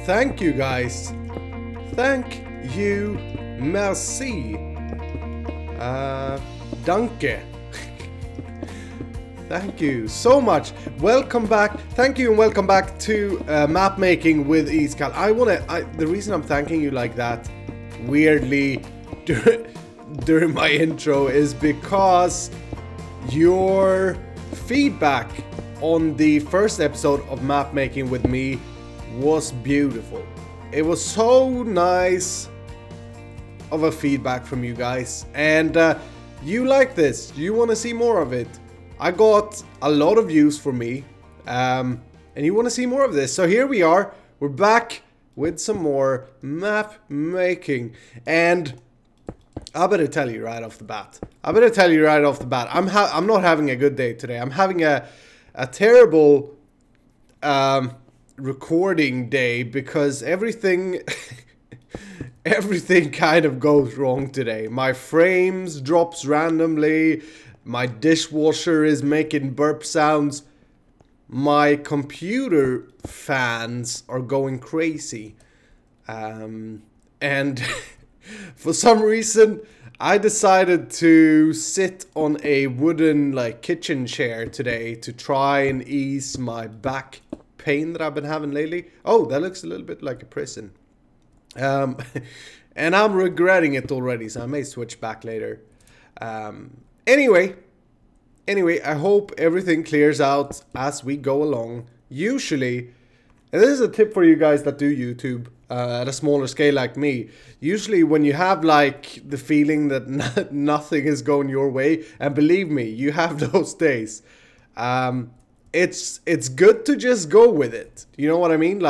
Thank you guys. Thank you. Merci. Danke. Thank you so much. Welcome back. Thank you and welcome back to map making with Iscal. The reason I'm thanking you like that weirdly during my intro is because your feedback on the first episode of map making with me was beautiful. It was so nice of a feedback from you guys, and you like this. You want to see more of it. I got a lot of views for me, and you want to see more of this. So here we are. We're back with some more map making, and I better tell you right off the bat. I'm not having a good day today. I'm having a terrible recording day because everything everything kind of goes wrong today. My frames drops randomly. My dishwasher is making burp sounds. My computer fans are going crazy. And for some reason, I decided to sit on a wooden kitchen chair today to try and ease my back pain that I've been having lately. Oh, that looks a little bit like a prison. And I'm regretting it already, so I may switch back later. Anyway, I hope everything clears out as we go along. Usually, and this is a tip for you guys that do YouTube at a smaller scale like me. Usually when you have the feeling that nothing is going your way, and believe me, you have those days, it's good to just go with it. You know what I mean?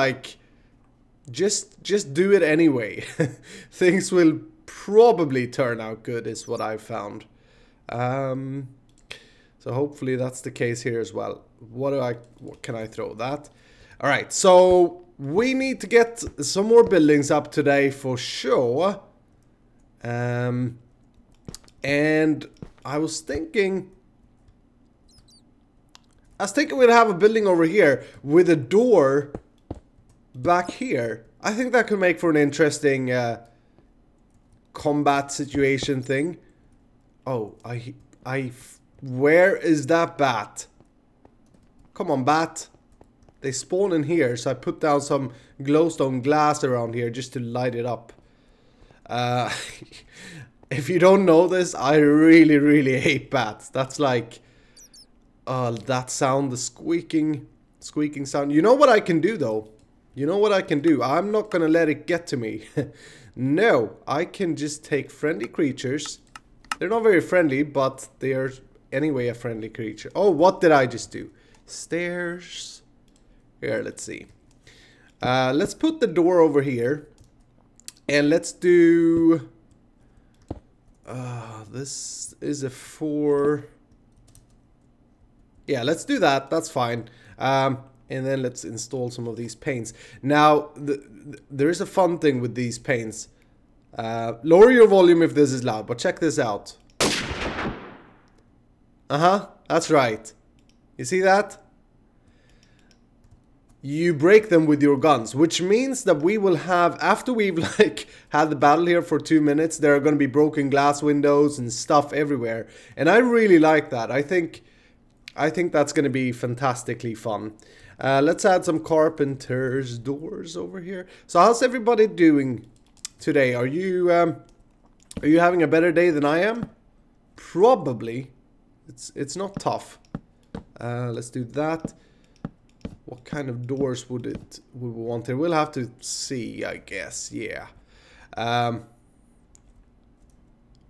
Just do it anyway. Things will probably turn out good is what I've found. So hopefully that's the case here as well. What can I throw that? All right, so we need to get some more buildings up today for sure. And I was thinking we'd have a building over here with a door back here. I think that could make for an interesting combat situation thing. Oh, where is that bat? Come on, bat. They spawn in here, so I put down some glowstone glass around here just to light it up. If you don't know this, I really, really hate bats. That's that sound, the squeaking sound. You know what I can do, though? You know what I can do? I'm not gonna let it get to me. No, I can just take friendly creatures. They're not very friendly, but they are anyway a friendly creature. Oh, what did I just do? Stairs. Here, let's see. Let's put the door over here. And let's do... this is a 4... Yeah, let's do that. That's fine. And then let's install some of these paints. Now, there is a fun thing with these paints. Lower your volume if this is loud, but check this out. That's right. You see that? You break them with your guns, which means that we will have, after we've had the battle here for 2 minutes, there are going to be broken glass windows and stuff everywhere. And I really like that. I think that's going to be fantastically fun. Let's add some carpenter's doors over here. So how's everybody doing today? Are you having a better day than I am? Probably. It's not tough. Let's do that. What kind of doors would we want here? We'll have to see, I guess. Yeah. Yeah,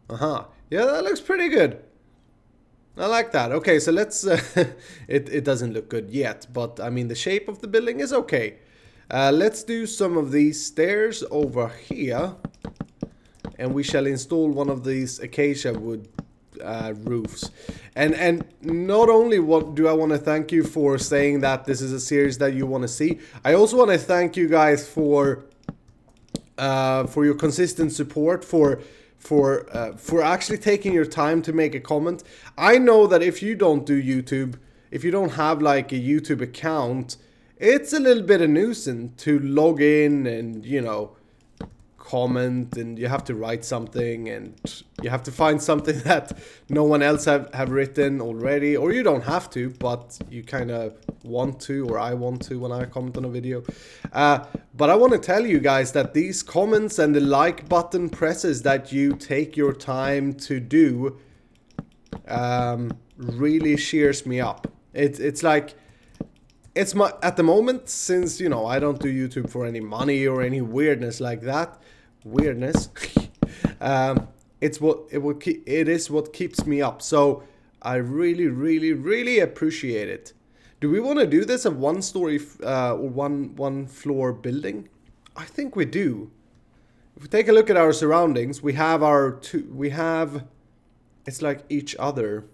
that looks pretty good. I like that. Okay, so let's... it doesn't look good yet, but I mean the shape of the building is okay. Let's do some of these stairs over here. And we shall install one of these acacia wood roofs. And not only do I want to thank you for saying that this is a series that you want to see, I also want to thank you guys for your consistent support, for actually taking your time to make a comment. I know that if you don't do YouTube, if you don't have a YouTube account, it's a little bit a nuisance to log in and, you know, comment, and you have to write something, and you have to find something that no one else have written already, or you don't have to, but you kind of want to, or I want to when I comment on a video. But I want to tell you guys that these comments and the like button presses that you take your time to do really cheers me up. It's like, it's my, at the moment, since, you know, I don't do YouTube for any money or any weirdness like that. Weirdness. It is what keeps me up. So I really appreciate it. Do we want to do this a one-story or one floor building? I think we do. If we take a look at our surroundings, we have our it's like each other.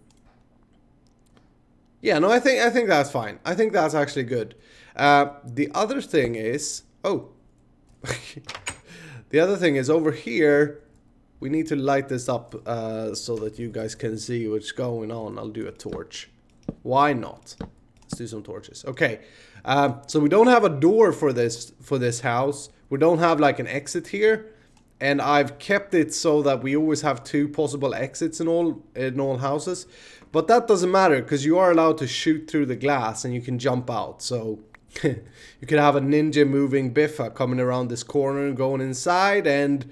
Yeah, no, I think that's fine. I think that's actually good. The other thing is, the other thing is over here, we need to light this up so that you guys can see what's going on. I'll do a torch. Why not? Let's do some torches. Okay, so we don't have a door for this house. We don't have like an exit here, and I've kept it so that we always have 2 possible exits in all houses. But that doesn't matter, because you are allowed to shoot through the glass and you can jump out. So you could have a ninja moving Biffa coming around this corner and going inside, and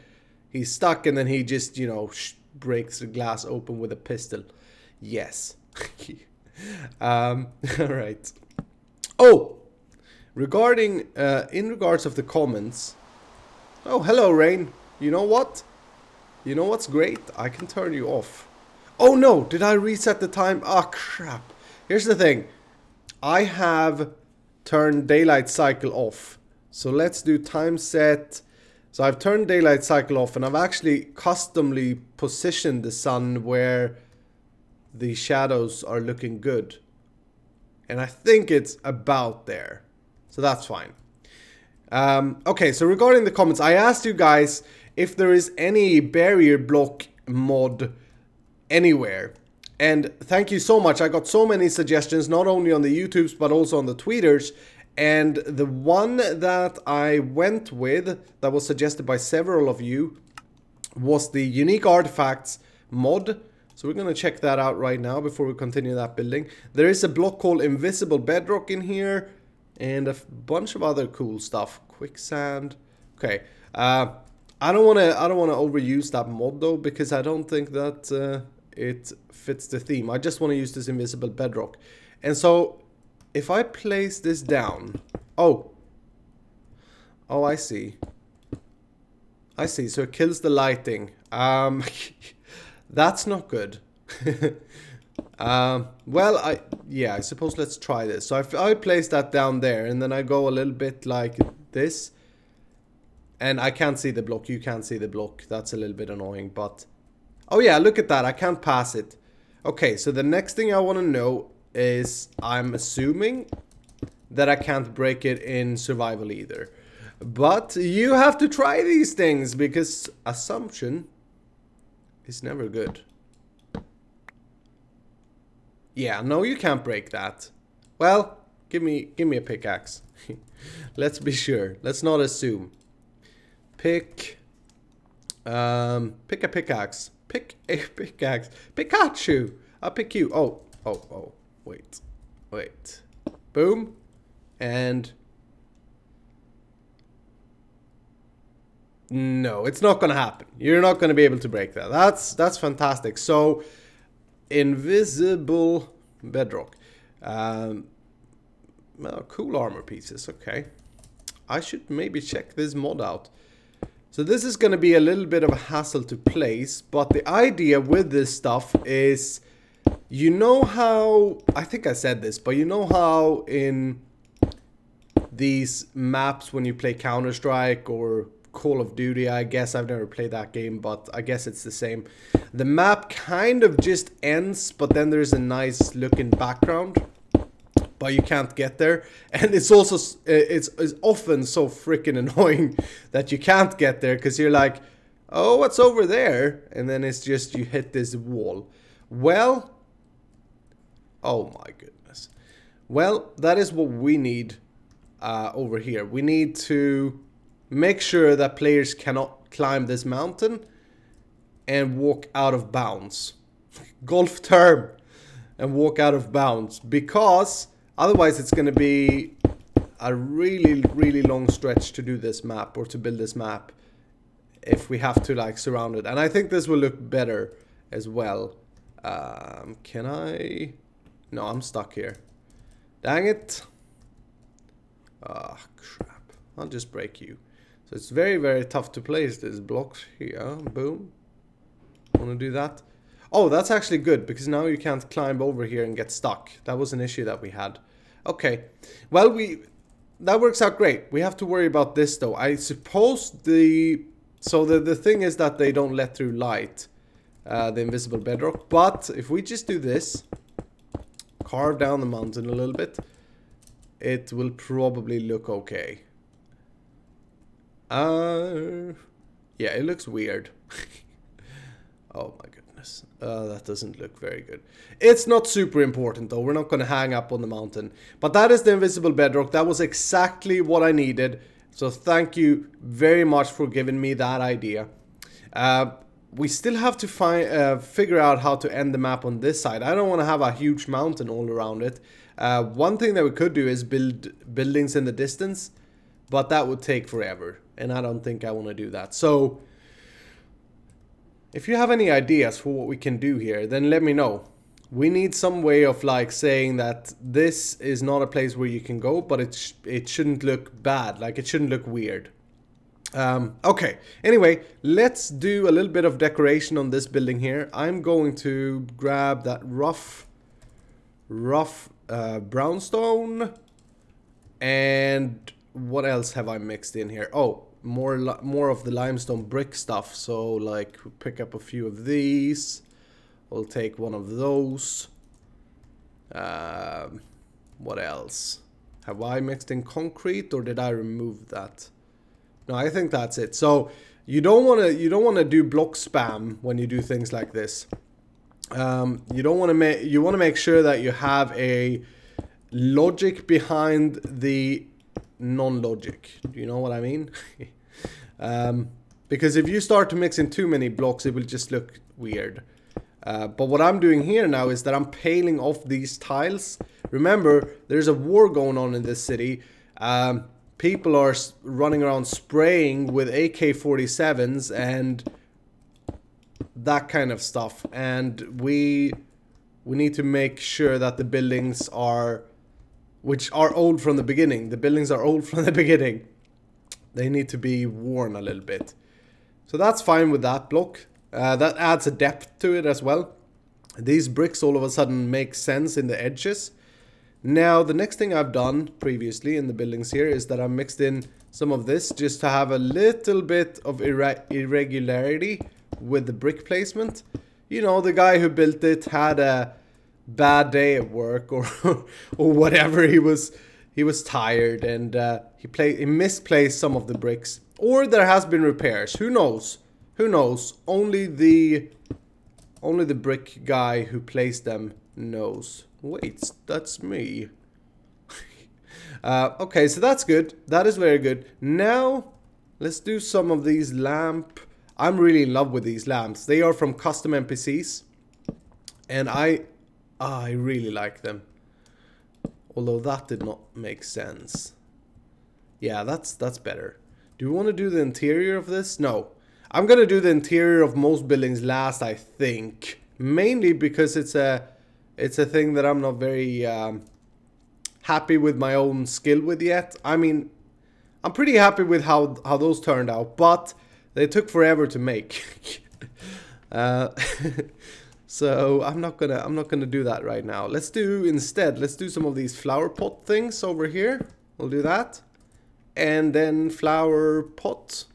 he's stuck, and then he just, you know, breaks the glass open with a pistol. Yes. Alright. Oh! Regarding, in regards of the comments. Oh, hello, Rain. You know what? You know what's great? I can turn you off. Oh no! Did I reset the time? Oh, crap. Here's the thing. I have turn daylight cycle off. So let's do time set. So I've turned daylight cycle off, and I've actually customly positioned the sun where the shadows are looking good. And I think it's about there. So that's fine. Okay, so regarding the comments, I asked you guys if there is any barrier block mod anywhere. And thank you so much. I got so many suggestions, not only on the YouTubes, but also on the Tweeters. And the one that I went with, that was suggested by several of you, was the unique artifacts mod. So we're going to check that out right now before we continue that building. There is a block called invisible bedrock in here, and a bunch of other cool stuff. Quicksand. Okay. I don't want to overuse that mod though, because I don't think that it fits the theme. I just want to use this invisible bedrock. And so if I place this down, oh, I see. So it kills the lighting. That's not good. Well, I suppose let's try this. So I place that down there, and then I go a little bit like this, and I can't see the block. You can't see the block. That's a little bit annoying, but oh yeah, look at that. I can't pass it. Okay, so the next thing I want to know is, I'm assuming that I can't break it in survival either. But you have to try these things, because assumption is never good. Yeah, no, you can't break that. Well, give me a pickaxe. Let's be sure. Let's not assume. Pick a pickaxe. Pick a pickaxe. Pikachu! I'll pick you. Oh. Wait. Boom. And no, it's not gonna happen. You're not gonna be able to break that. That's fantastic. So invisible bedrock. Well, cool armor pieces. Okay, I should maybe check this mod out. So this is going to be a little bit of a hassle to place, but the idea with this stuff is, you know how, I think I said this, but you know how in these maps when you play Counter-Strike or Call of Duty, I guess I've never played that game, but I guess it's the same. The map kind of just ends, but then there's a nice looking background, but you can't get there. And it's also, it's often so freaking annoying that you can't get there, because you're like, oh, what's over there? And then it's just, you hit this wall. Well, oh my goodness. Well, that is what we need over here. We need to make sure that players cannot climb this mountain and walk out of bounds. Golf term. And walk out of bounds, because otherwise it's going to be a really long stretch to do this map, or to build this map, if we have to like surround it. And I think this will look better as well. Can I? No, I'm stuck here. Dang it. Ah, crap. I'll just break you. So it's very tough to place these blocks here. Boom. Want to do that? Oh, that's actually good, because now you can't climb over here and get stuck. That was an issue that we had. Okay. Well, that works out great. We have to worry about this though. I suppose the thing is that they don't let through light, the invisible bedrock. But if we just do this, carve down the mountain a little bit, it will probably look okay. Yeah, it looks weird. Oh my goodness. That doesn't look very good. It's not super important though. We're not going to hang up on the mountain. But that is the invisible bedrock. That was exactly what I needed. So thank you very much for giving me that idea. We still have to figure out how to end the map on this side. I don't want to have a huge mountain all around it. One thing that we could do is build buildings in the distance. But that would take forever. And I don't think I want to do that. So if you have any ideas for what we can do here, then let me know. We need some way of like saying that this is not a place where you can go, but it shouldn't look bad. Like it shouldn't look weird. Okay. Anyway, let's do a little bit of decoration on this building here. I'm going to grab that rough brownstone. And what else have I mixed in here? Oh, more of the limestone brick stuff. So like pick up a few of these. We'll take one of those. What else? Have I mixed in concrete, or did I remove that? No, I think that's it. So you don't want to do block spam when you do things like this. You want to make sure that you have a logic behind the non-logic. Do you know what I mean? Because if you start to mix in too many blocks, it will just look weird. But what I'm doing here now is that I'm paling off these tiles. Remember, there's a war going on in this city. People are running around spraying with AK-47s and that kind of stuff. And we need to make sure that the buildings are, which are old from the beginning. The buildings are old from the beginning. They need to be worn a little bit. So that's fine with that block. That adds a depth to it as well. These bricks all of a sudden make sense in the edges. Now, the next thing I've done previously in the buildings here is that I mixed in some of this just to have a little bit of irregularity with the brick placement. You know, the guy who built it had a bad day at work or or whatever. He was tired and he misplaced some of the bricks, or there has been repairs. Who knows? Who knows? Only the brick guy who placed them knows. Wait, that's me. Okay, so that's good. That is very good. Now, let's do some of these lamp. I'm really in love with these lamps. They are from CustomNPC's, and I really like them. Although that did not make sense. Yeah, that's better. Do we want to do the interior of this? No. I'm going to do the interior of most buildings last, I think. Mainly because it's a thing that I'm not very happy with my own skill with yet. I mean, I'm pretty happy with how those turned out, but they took forever to make. So I'm not gonna do that right now. Let's do some of these flower pot things over here. We'll do that, and then flower pot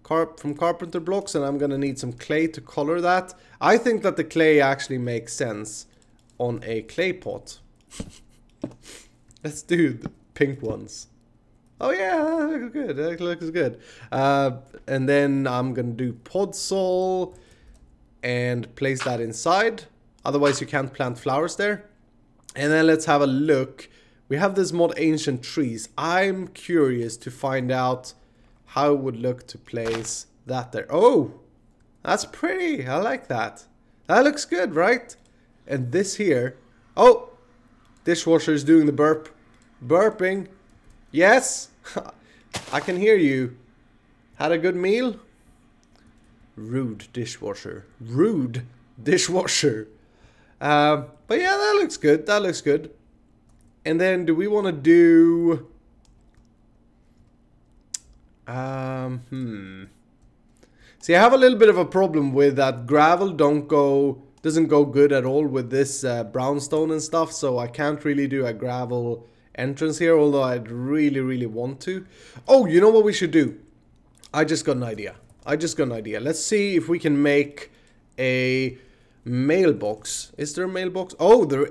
from carpenter blocks, and I'm gonna need some clay to color that. I think that the clay actually makes sense on a clay pot. Let's do the pink ones. Oh yeah, that looks good. That looks good. And then I'm gonna do podzol and place that inside. Otherwise you can't plant flowers there. And then let's have a look We have this mod Ancient Trees. I'm curious to find out how it would look to place that there. Oh, that's pretty. I like that. That looks good, right? And this here. Oh, dishwasher is doing the burp. Burping. Yes, I can hear you. Had a good meal? Rude dishwasher. Rude dishwasher. But yeah, that looks good. That looks good. And then do we want to do... See, I have a little bit of a problem with that gravel doesn't go good at all with this brownstone and stuff, so I can't really do a gravel entrance here, although I'd really want to. Oh, you know what we should do? I just got an idea. Let's see if we can make a mailbox. Is there a mailbox? Oh, there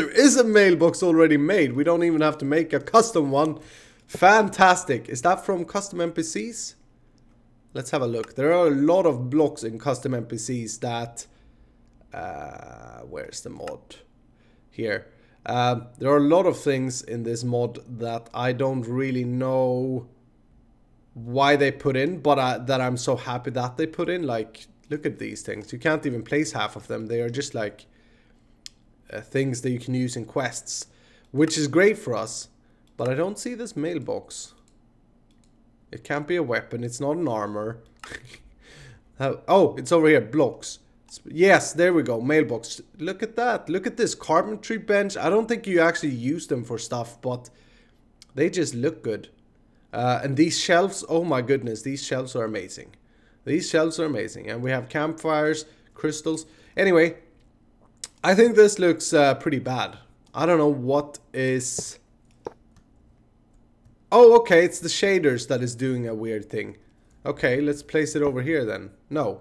is a mailbox already made. We don't even have to make a custom one. Fantastic. Is that from CustomNPC's? Let's have a look. There are a lot of blocks in CustomNPC's that... where's the mod? Here. There are a lot of things in this mod that I don't really know why they put in, but that I'm so happy that they put in. Like, look at these things. You can't even place half of them. They are just like things that you can use in quests, which is great for us. But I don't see this mailbox. It can't be a weapon. It's not an armor. Oh, it's over here. Blocks. Yes, there we go. Mailbox. Look at that. Look at this carpentry bench. I don't think you actually use them for stuff, but they just look good. And these shelves, oh my goodness, these shelves are amazing. These shelves are amazing. And we have campfires, crystals. Anyway, I think this looks pretty bad. I don't know what is... Oh, okay, it's the shaders that is doing a weird thing. Okay, let's place it over here then. No.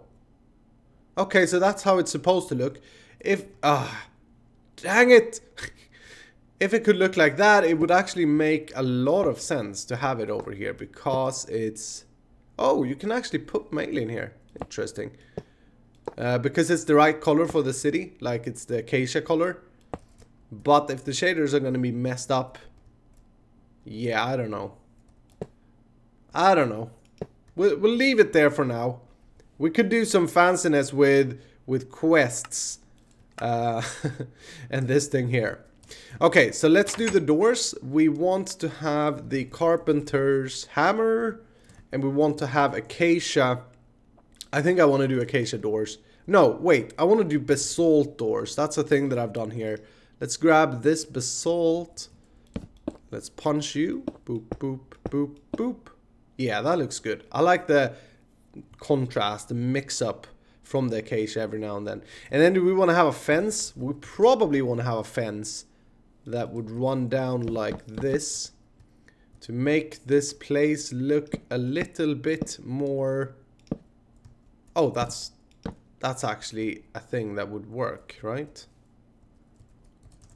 Okay, so that's how it's supposed to look. If... dang it! If it could look like that, it would actually make a lot of sense to have it over here. Because it's... Oh, you can actually put mail in here. Interesting. Because it's the right color for the city. Like, it's the acacia color. But if the shaders are going to be messed up... Yeah, I don't know. I don't know. We'll leave it there for now. We could do some fanciness with quests. And this thing here. Okay, so let's do the doors. We want to have the carpenter's hammer. And we want to have acacia. I think I want to do acacia doors. No, wait. I want to do basalt doors. That's a thing that I've done here. Let's grab this basalt. Let's punch you. Boop, boop, boop, boop. Yeah, that looks good. I like the contrast, the mix-up from the acacia every now and then. And then do we want to have a fence? We probably want to have a fence that would run down like this to make this place look a little bit more... Oh, that's actually a thing that would work, right?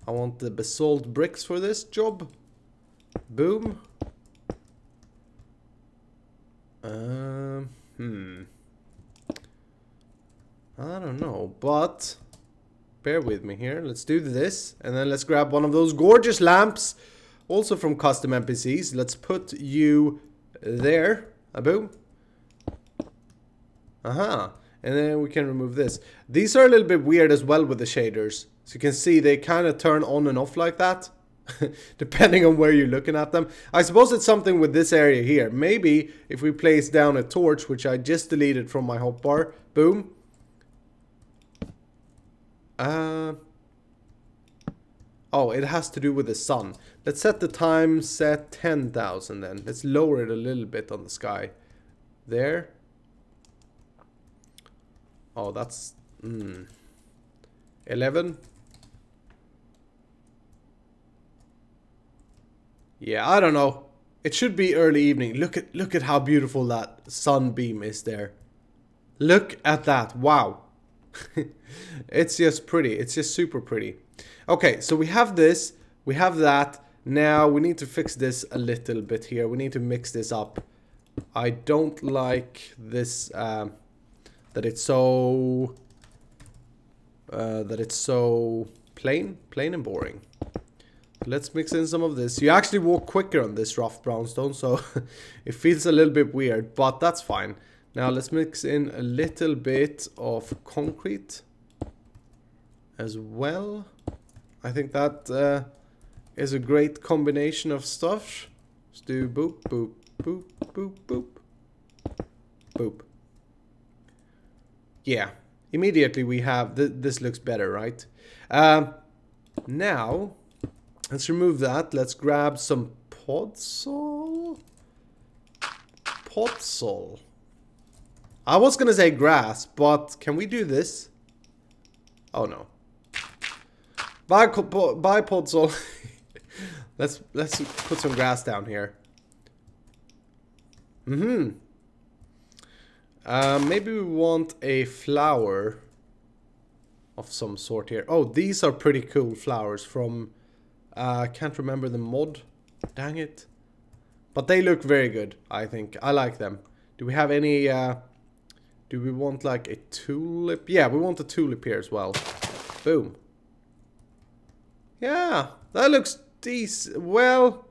I want the basalt bricks for this job. Boom. I don't know, but bear with me here. Let's do this, and then let's grab one of those gorgeous lamps, also from CustomNPC's. Let's put you there. Boom. And then we can remove this. These are a little bit weird as well with the shaders. So you can see they kind of turn on and off like that. Depending on where you're looking at them. I suppose it's something with this area here. Maybe if we place down a torch, which I just deleted from my hotbar. Boom. Oh, it has to do with the sun. Let's set the time, set 10,000 then. Let's lower it a little bit on the sky. There. Oh, that's... 11. Yeah, I don't know. It should be early evening. Look at how beautiful that sunbeam is there. Look at that. Wow. It's just pretty. It's just super pretty. Okay, so we have this. We have that. Now we need to fix this a little bit here. We need to mix this up. I don't like this that it's so plain and boring. Let's mix in some of this. You actually walk quicker on this rough brownstone, so it feels a little bit weird, but that's fine. Now let's mix in a little bit of concrete as well. I think that is a great combination of stuff. Let's do boop, boop, boop, boop, boop, boop. Yeah, immediately we have, this looks better, right? Now, let's remove that. Let's grab some podzol. Podzol. I was gonna say grass, but can we do this? Oh no. Bye podzol. let's put some grass down here. Maybe we want a flower of some sort here. Oh, these are pretty cool flowers from can't remember the mod. Dang it. But they look very good, I think. I like them. Do we have any do we want like a tulip? Yeah, we want a tulip here as well. Boom. Yeah, that looks decent. Well,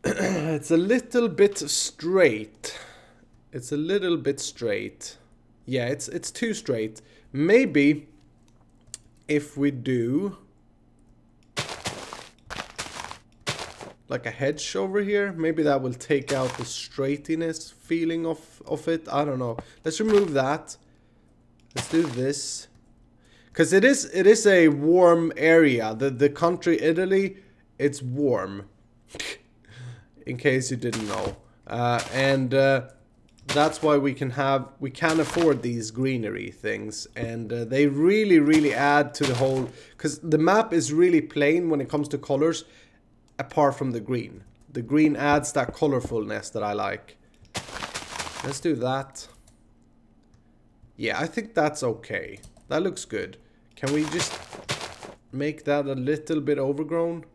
it's a little bit straight. It's a little bit straight. Yeah, it's too straight. Maybe if we do like a hedge over here, maybe that will take out the straightiness feeling of it. I don't know. Let's remove that. Let's do this. Because it is a warm area. The country Italy, it's warm. In case you didn't know. That's why we can afford these greenery things, and they really add to the whole, because the map is really plain when it comes to colors, apart from the green. The green adds that colorfulness that I like. Let's do that. Yeah, I think that's okay. That looks good. Can we just make that a little bit overgrown?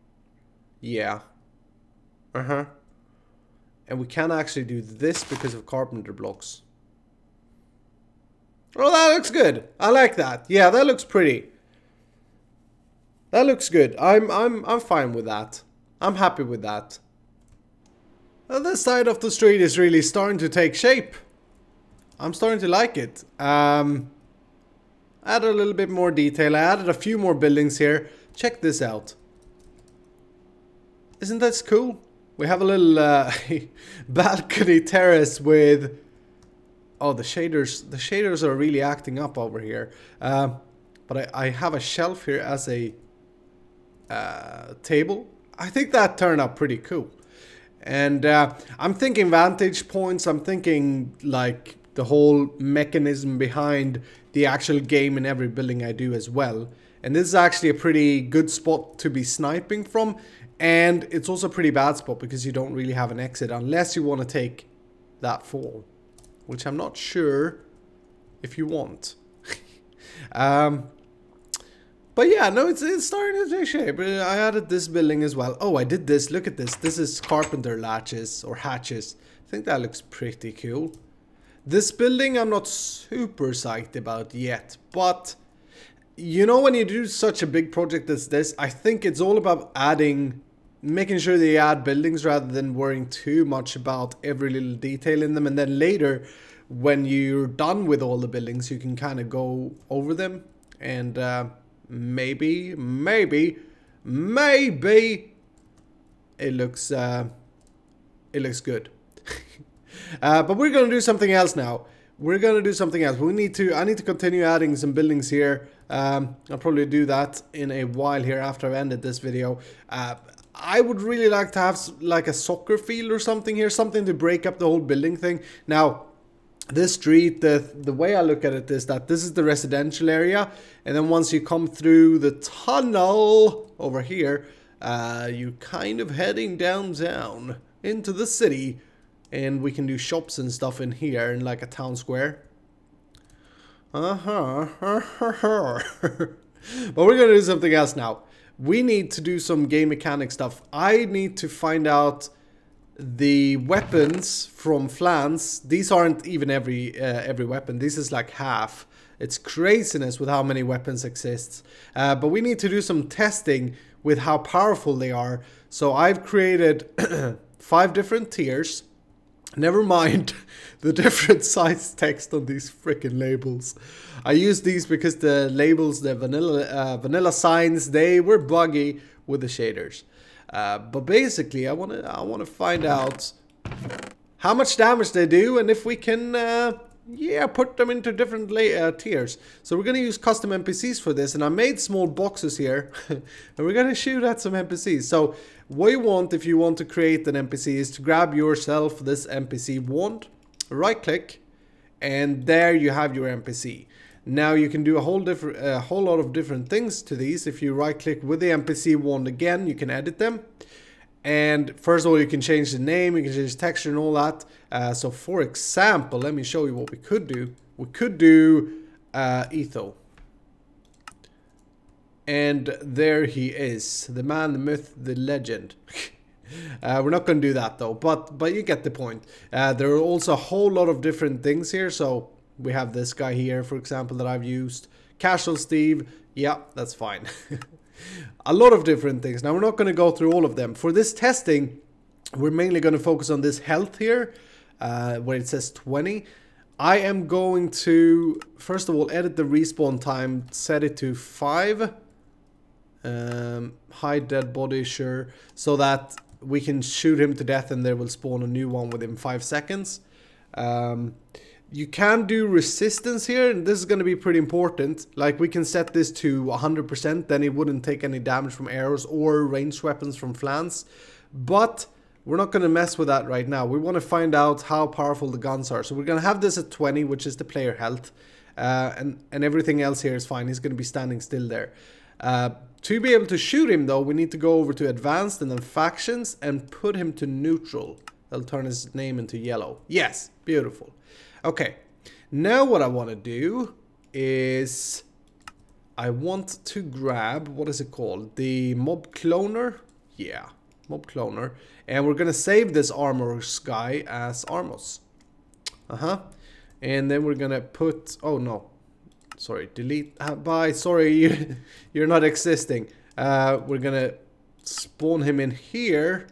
Yeah. And we can actually do this because of carpenter blocks. Oh, that looks good. I like that. Yeah, that looks pretty. That looks good. I'm fine with that. I'm happy with that. Well, this side of the street is really starting to take shape. I'm starting to like it. Add a little bit more detail. I added a few more buildings here. Check this out. Isn't that cool? We have a little balcony terrace with... Oh, the shaders. The shaders are really acting up over here. But I have a shelf here as a table. I think that turned out pretty cool. And I'm thinking vantage points. I'm thinking like the whole mechanism behind the actual game in every building I do as well. And this is actually a pretty good spot to be sniping from. And it's also a pretty bad spot because you don't really have an exit unless you want to take that fall. Which I'm not sure if you want. But yeah, no, it's starting to take shape. I added this building as well. Oh, I did this. Look at this. This is carpenter latches or hatches. I think that looks pretty cool. This building I'm not super psyched about yet. But, you know, when you do such a big project as this, I think it's all about making sure that you add buildings rather than worrying too much about every little detail in them. And then later, when you're done with all the buildings, you can kind of go over them. And maybe it looks good. But we're gonna do something else now. I need to continue adding some buildings here. I'll probably do that in a while here after I've ended this video. I would really like to have like a soccer field or something here, something to break up the whole building thing. Now, this street, the way I look at it is that this is the residential area, and then once you come through the tunnel over here, you're kind of heading downtown into the city, and we can do shops and stuff in here in like a town square. But we're gonna do something else now. We need to do some game mechanic stuff. I need to find out the weapons from Flans. These aren't even every weapon. This is like half. It's craziness with how many weapons exists. But we need to do some testing with how powerful they are. So I've created 5 different tiers. Never mind the different size text on these freaking labels. I use these because the labels, the vanilla signs, they were buggy with the shaders. But basically, I wanna find out how much damage they do, and if we can, yeah, put them into different tiers. So we're gonna use custom NPCs for this, and I made small boxes here, and we're gonna shoot at some NPCs. So what you want, if you want to create an NPC, is to grab yourself this NPC wand, right click, and there you have your NPC. Now you can do a whole lot of different things to these. If you right click with the NPC wand again, you can edit them. And first of all, you can change the name, you can change the texture and all that. So for example, let me show you what we could do. We could do Etho. And there he is, the man, the myth, the legend. We're not going to do that though, but you get the point. There are also a whole lot of different things here. So we have this guy here, for example, that I've used. Casual Steve, yeah, that's fine. A lot of different things. Now we're not going to go through all of them. For this testing, we're mainly going to focus on this health here, where it says 20. I am going to, first of all, edit the respawn time, set it to 5. Hide dead body, sure, so that we can shoot him to death and there will spawn a new one within 5 seconds. You can do resistance here, and this is going to be pretty important. Like, we can set this to 100%, then it wouldn't take any damage from arrows or ranged weapons from Flans. But we're not going to mess with that right now. We want to find out how powerful the guns are. So we're going to have this at 20, which is the player health. And everything else here is fine. He's going to be standing still there. To be able to shoot him, though, we need to go over to advanced and then factions and put him to neutral. That'll turn his name into yellow. Yes, beautiful. Okay, now what I want to do is I want to grab, what is it called? The mob cloner? Yeah, mob cloner. And we're going to save this armors guy as Armos. And then we're going to put, oh no, sorry, delete, bye, sorry, you're not existing. We're going to spawn him in here.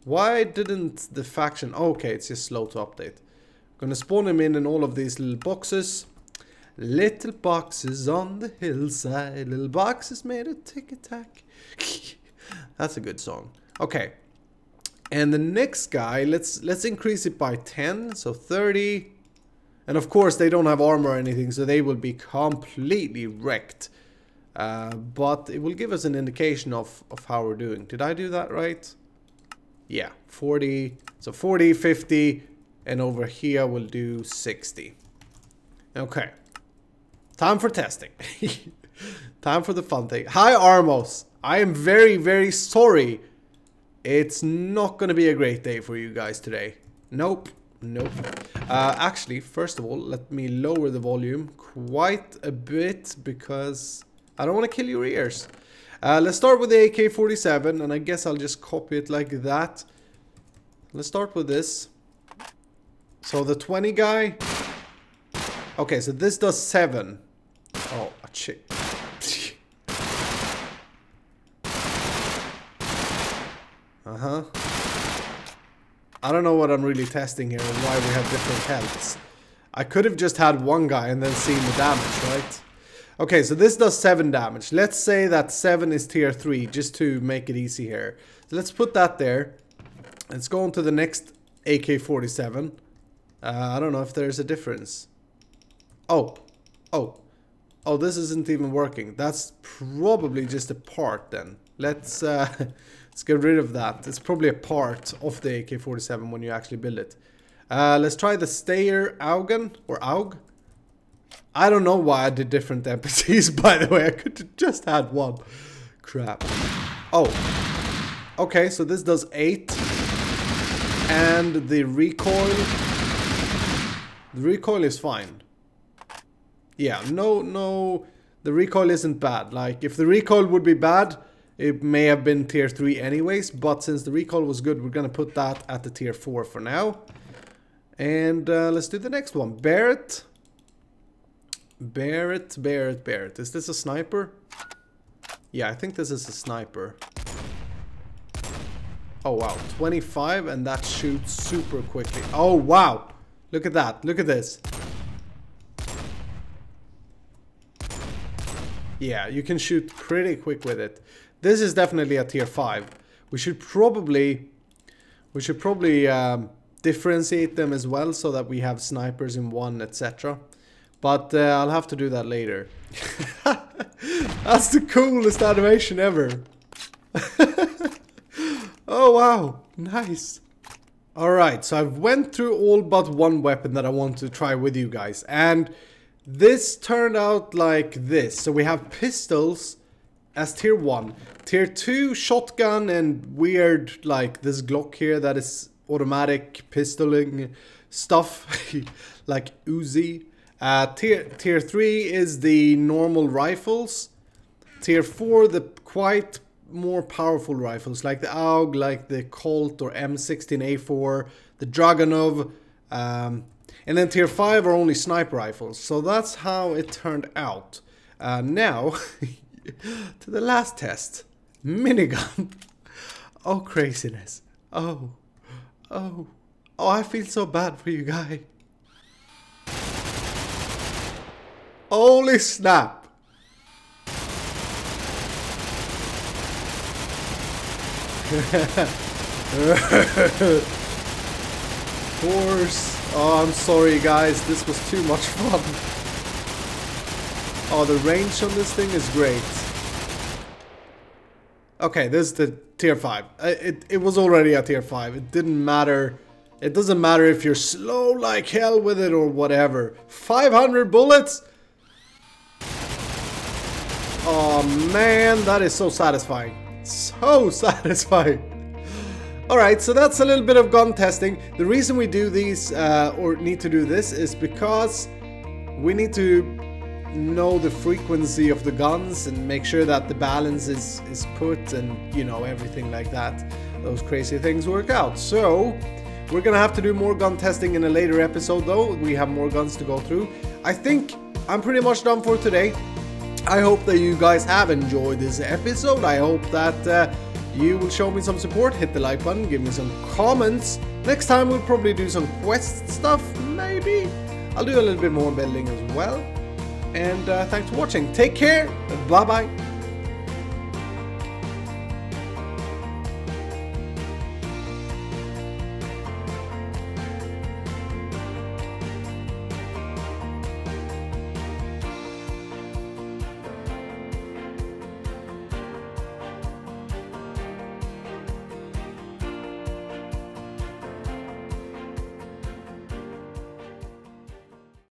Why didn't the faction, okay, it's just slow to update. Gonna spawn him in all of these little boxes. Little boxes on the hillside. Little boxes made of tick-a-tack. That's a good song. Okay. And the next guy, let's increase it by 10. So 30. And of course they don't have armor or anything, so they will be completely wrecked. But it will give us an indication of how we're doing. Did I do that right? Yeah, 40. So 40, 50. And over here we'll do 60. Okay. Time for testing. Time for the fun thing. Hi Armos. I am very, very sorry. It's not going to be a great day for you guys today. Nope. Nope. Actually, first of all, let me lower the volume quite a bit because I don't want to kill your ears. Let's start with the AK-47, and I guess I'll just copy it like that. Let's start with this. So the 20 guy. Okay, so this does 7. Oh, a chick. I don't know what I'm really testing here and why we have different healths. I could have just had one guy and then seen the damage, right? Okay, so this does 7 damage. Let's say that 7 is tier 3, just to make it easy here. So let's put that there. Let's go on to the next AK-47. I don't know if there's a difference. Oh, this isn't even working. That's probably just a part then. Let's get rid of that. It's probably a part of the AK-47 when you actually build it. Let's try the Stayer Augen or Aug. I don't know why I did different NPCs, by the way. I could have just had one. Crap. Oh. Okay, so this does 8. And the recoil. The recoil is fine. Yeah, no. The recoil isn't bad. Like, if the recoil would be bad, it may have been tier 3 anyways. But since the recoil was good, we're going to put that at the tier 4 for now. And let's do the next one. Barrett. Bear it, bear it, bear it. Is this a sniper? Yeah, I think this is a sniper. Oh wow, 25, and that shoots super quickly. Oh wow, look at that, look at this. Yeah, you can shoot pretty quick with it. This is definitely a tier 5. We should probably differentiate them as well so that we have snipers in one, etc. But I'll have to do that later. That's the coolest animation ever. Oh wow, nice. Alright, so I've went through all but one weapon that I want to try with you guys. And this turned out like this. So we have pistols as tier 1. Tier 2, shotgun and weird like this Glock here that is automatic pistoling stuff like Uzi. Tier 3 is the normal rifles. Tier 4, the quite more powerful rifles like the AUG, like the Colt or M16A4, the Dragunov, and then tier 5 are only sniper rifles. So that's how it turned out. Now, to the last test. Minigun. Oh, craziness. Oh, I feel so bad for you guys. Holy snap. Of course. Oh, I'm sorry guys, this was too much fun. Oh, the range on this thing is great. Okay, this is the tier 5. It was already a tier 5. It didn't matter. It doesn't matter if you're slow like hell with it or whatever. 500 bullets? Oh man, that is so satisfying. So satisfying. Alright, so that's a little bit of gun testing. The reason we do these, or need to do this, is because we need to know the frequency of the guns and make sure that the balance is put and, you know, everything like that. Those crazy things work out. So, we're gonna have to do more gun testing in a later episode though. We have more guns to go through. I think I'm pretty much done for today. I hope that you guys have enjoyed this episode. I hope that you will show me some support, hit the like button, give me some comments. Next time we'll probably do some quest stuff, maybe. I'll do a little bit more building as well. And thanks for watching. Take care. Bye bye.